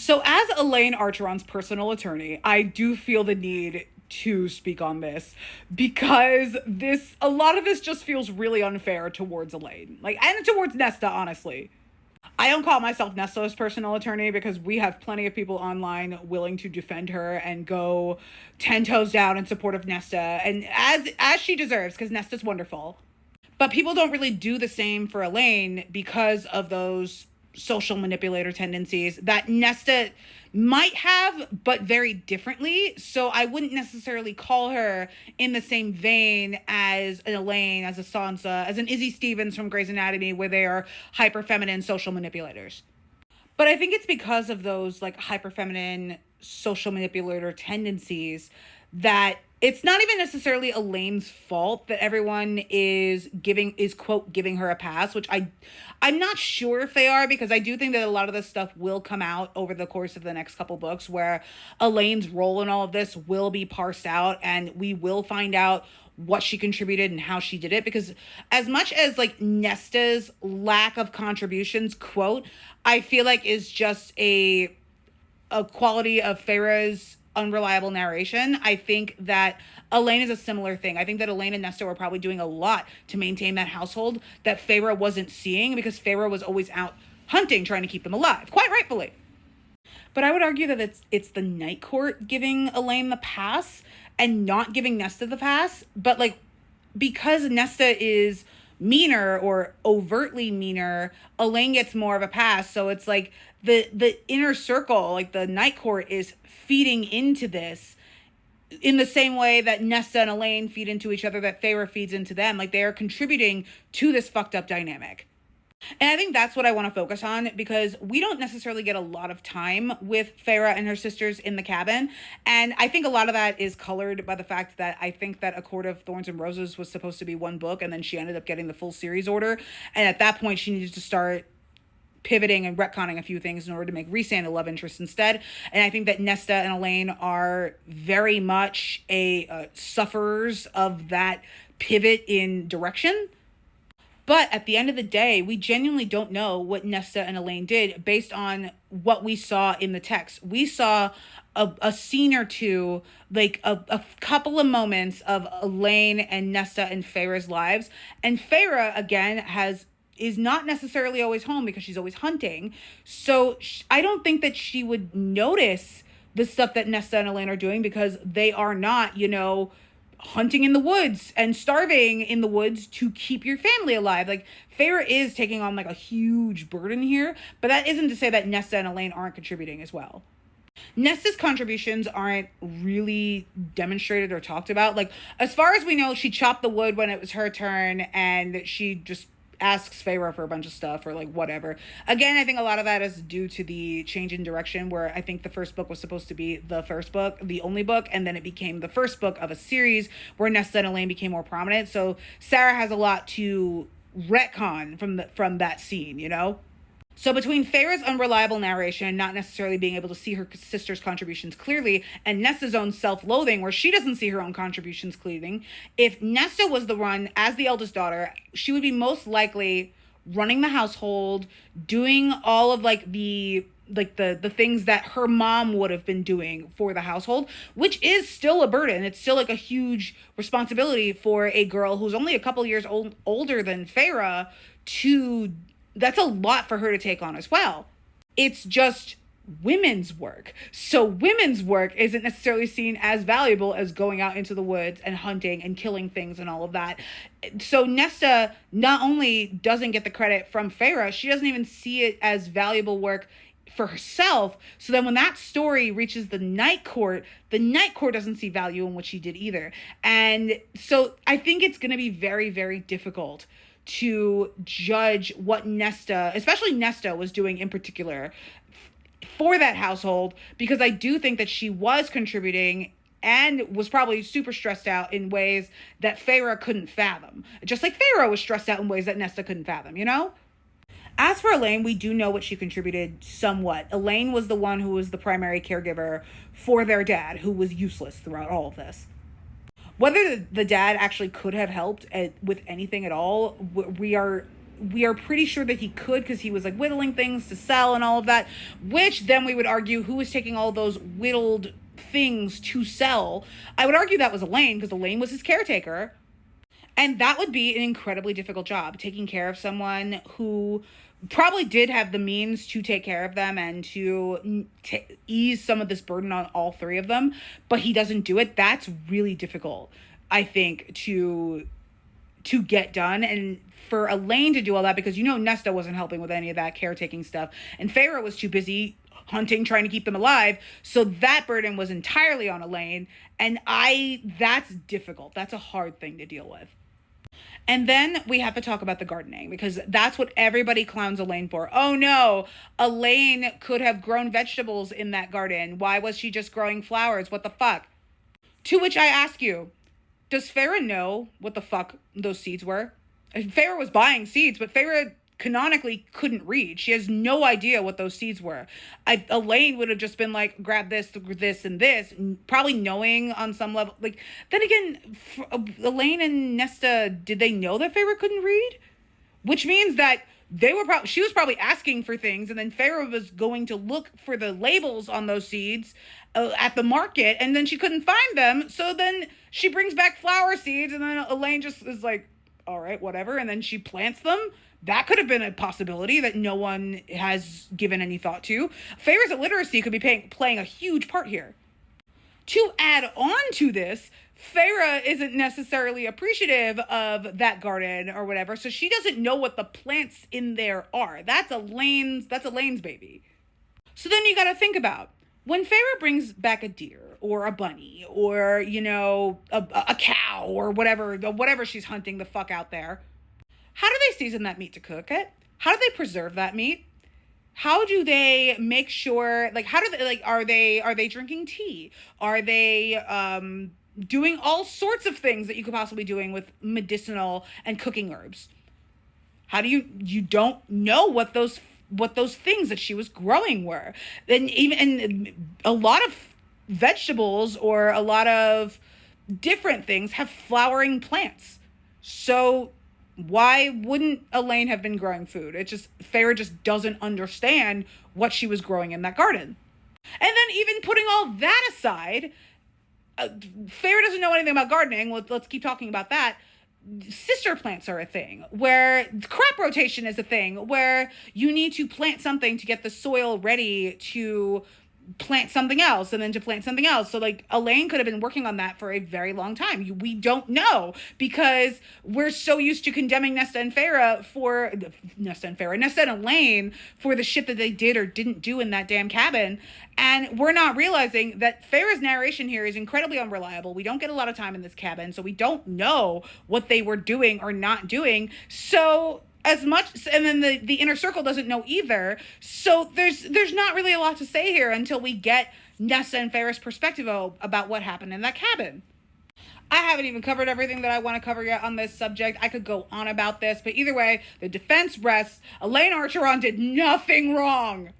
So, as Elaine Archeron's personal attorney, I do feel the need to speak on this because a lot of this just feels really unfair towards Elaine, like, and towards Nesta, honestly. I don't call myself Nesta's personal attorney because we have plenty of people online willing to defend her and go 10 toes down in support of Nesta, and as she deserves, because Nesta's wonderful. But people don't really do the same for Elaine because of those social manipulator tendencies that Nesta might have, but very differently. So I wouldn't necessarily call her in the same vein as an Elaine, as a Sansa, as an Izzy Stevens from Grey's Anatomy, where they are hyper feminine social manipulators. But I think it's because of those like hyper feminine social manipulator tendencies that it's not even necessarily Elaine's fault that everyone is quote giving her a pass, which I'm not sure if they are, because I do think that a lot of this stuff will come out over the course of the next couple books where Elaine's role in all of this will be parsed out and we will find out what she contributed and how she did it. Because as much as like Nesta's lack of contributions, quote, I feel like is just a quality of Feyre's unreliable narration, I think that Elaine is a similar thing. I think that Elaine and Nesta were probably doing a lot to maintain that household that Feyre wasn't seeing because Feyre was always out hunting, trying to keep them alive, quite rightfully. But I would argue that it's the Night Court giving Elaine the pass and not giving Nesta the pass. But like, because Nesta is meaner or overtly meaner, Elaine gets more of a pass. So it's like the inner circle, like the Night Court, is feeding into this in the same way that Nesta and Elaine feed into each other, that Feyre feeds into them. Like, they are contributing to this fucked up dynamic. And I think that's what I want to focus on, because we don't necessarily get a lot of time with Feyre and her sisters in the cabin. And I think a lot of that is colored by the fact that I think that A Court of Thorns and Roses was supposed to be one book, and then she ended up getting the full series order. And at that point, she needed to start pivoting and retconning a few things in order to make Rhysand a love interest instead. And I think that Nesta and Elaine are very much sufferers of that pivot in direction. But at the end of the day, we genuinely don't know what Nesta and Elaine did based on what we saw in the text. We saw a scene or two, like a couple of moments of Elaine and Nesta and Feyre's lives. And Feyre, again, is not necessarily always home because she's always hunting. So I don't think that she would notice the stuff that Nesta and Elaine are doing because they are not, hunting in the woods and starving in the woods to keep your family alive. Like, Feyre is taking on like a huge burden here, but that isn't to say that Nesta and Elaine aren't contributing as well. Nesta's contributions aren't really demonstrated or talked about. Like, as far as we know, she chopped the wood when it was her turn, and she just asks Feyre for a bunch of stuff or like whatever. Again, I think a lot of that is due to the change in direction, where I think the first book was supposed to be the first book, the only book, and then it became the first book of a series where Nesta and Elaine became more prominent. So Sarah has a lot to retcon from that scene, So between Feyre's unreliable narration, not necessarily being able to see her sister's contributions clearly, and Nesta's own self-loathing, where she doesn't see her own contributions clearly, if Nesta was the one, as the eldest daughter, she would be most likely running the household, doing all of like the things that her mom would have been doing for the household, which is still a burden. It's still like a huge responsibility for a girl who's only a couple years older than Feyre that's a lot for her to take on as well. It's just women's work. So women's work isn't necessarily seen as valuable as going out into the woods and hunting and killing things and all of that. So Nesta not only doesn't get the credit from Feyre, she doesn't even see it as valuable work for herself. So then when that story reaches the Night Court doesn't see value in what she did either. And so I think it's going to be very, very difficult to judge what Nesta, especially Nesta, was doing in particular for that household, because I do think that she was contributing and was probably super stressed out in ways that Feyre couldn't fathom. Just like Feyre was stressed out in ways that Nesta couldn't fathom, As for Elaine, we do know what she contributed somewhat. Elaine was the one who was the primary caregiver for their dad, who was useless throughout all of this. Whether the dad actually could have helped with anything at all, we are we are pretty sure that he could, because he was like whittling things to sell and all of that, which then we would argue who was taking all those whittled things to sell. I would argue that was Elain, because Elain was his caretaker. And that would be an incredibly difficult job, taking care of someone who probably did have the means to take care of them and to ease some of this burden on all three of them, but he doesn't do it. That's really difficult, I think, to get done. And for Elain to do all that, because Nesta wasn't helping with any of that caretaking stuff, and Feyre was too busy hunting, trying to keep them alive, so that burden was entirely on Elain. And that's difficult. That's a hard thing to deal with. And then we have to talk about the gardening, because that's what everybody clowns Elain for. Oh no, Elain could have grown vegetables in that garden. Why was she just growing flowers? What the fuck? To which I ask you, does Feyre know what the fuck those seeds were? Feyre was buying seeds, but Feyre canonically couldn't read. She has no idea what those seeds were. Elain would have just been like, grab this, and this, probably knowing on some level. Like, then again, Elain and Nesta, did they know that Feyre couldn't read? Which means that she was probably asking for things, and then Feyre was going to look for the labels on those seeds at the market, and then she couldn't find them. So then she brings back flower seeds, and then Elain just is like, all right, whatever, and then she plants them. That could have been a possibility that no one has given any thought to. Feyre's illiteracy could be playing a huge part here. To add on to this, Feyre isn't necessarily appreciative of that garden or whatever, so she doesn't know what the plants in there are. That's Elain's baby. So then you got to think about, when Feyre brings back a deer or a bunny or, a cow or whatever she's hunting the fuck out there, how do they season that meat to cook it? How do they preserve that meat? How do they make sure, are they drinking tea? Are they doing all sorts of things that you could possibly be doing with medicinal and cooking herbs? How do you don't know what those things that she was growing were? And a lot of vegetables or a lot of different things have flowering plants. So why wouldn't Elain have been growing food? Feyre just doesn't understand what she was growing in that garden. And then even putting all that aside, Feyre doesn't know anything about gardening. Let's keep talking about that. Sister plants are a thing, where crop rotation is a thing, where you need to plant something to get the soil ready to plant something else, and then to plant something else. So Elain could have been working on that for a very long time. We don't know, because we're so used to condemning Nesta and Elain for the shit that they did or didn't do in that damn cabin. And we're not realizing that Feyre's narration here is incredibly unreliable. We don't get a lot of time in this cabin, so we don't know what they were doing or not doing. So as much, and then the inner circle doesn't know either. So there's not really a lot to say here until we get Nesta and Feyre's perspective about what happened in that cabin. I haven't even covered everything that I want to cover yet on this subject. I could go on about this, but either way, the defense rests. Elain Archeron did nothing wrong.